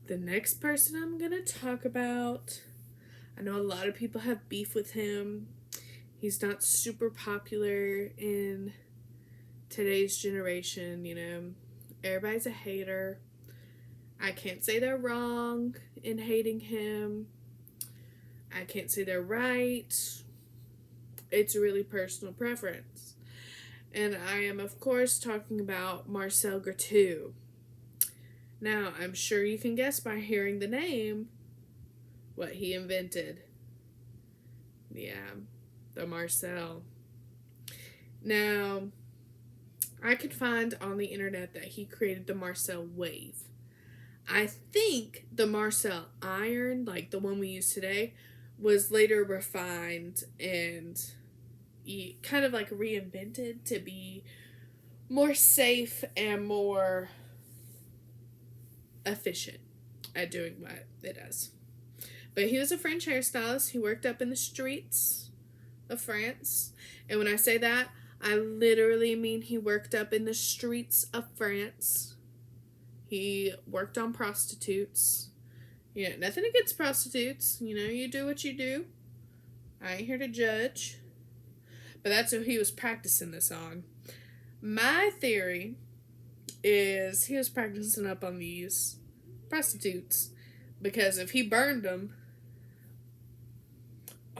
The next person I'm going to talk about, I know a lot of people have beef with him. He's not super popular in today's generation, Everybody's a hater. I can't say they're wrong in hating him. I can't say they're right. It's a really personal preference. And I am, of course, talking about Marcel Grateu. Now, I'm sure you can guess by hearing the name what he invented. Yeah, the Marcel. Now, I could find on the internet that he created the Marcel wave. I think the Marcel iron, like the one we use today, was later refined and kind of like reinvented to be more safe and more efficient at doing what it does. But he was a French hairstylist. He worked up in the streets of France. And when I say that, I literally mean he worked up in the streets of France. He worked on prostitutes. Nothing against prostitutes. You do what you do. I ain't here to judge. But that's who he was practicing this on. My theory is he was practicing up on these prostitutes. Because if he burned them,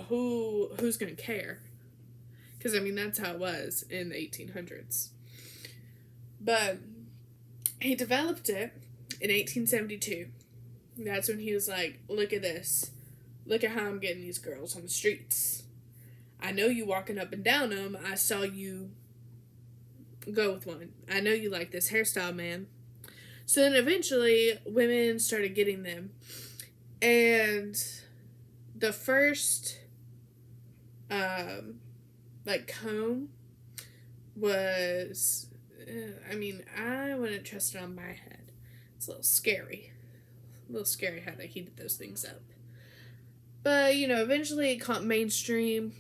who's going to care? Because, that's how it was in the 1800s. But he developed it in 1872. That's when he was like, look at this. Look at how I'm getting these girls on the streets. I know you walking up and down them. I saw you go with one. I know you like this hairstyle, man. So then eventually, women started getting them. And the first, comb was, I wouldn't trust it on my head. It's a little scary. A little scary how they heated those things up. But, eventually it caught mainstream,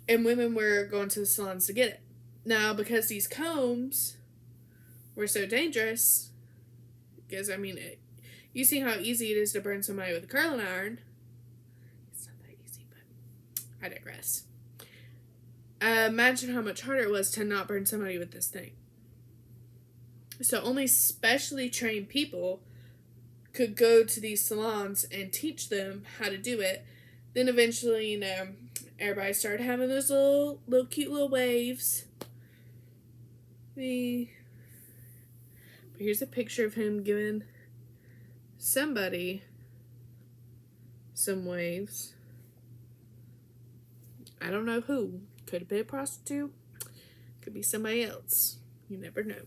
and women were going to the salons to get it. Now, because these combs were so dangerous, because, you see how easy it is to burn somebody with a curling iron. It's not that easy, but I digress. Imagine how much harder it was to not burn somebody with this thing. So only specially trained people could go to these salons and teach them how to do it. Then eventually, everybody started having those little cute little waves. But here's a picture of him giving somebody some waves. I don't know who. Could have been a prostitute. Could be somebody else. You never know.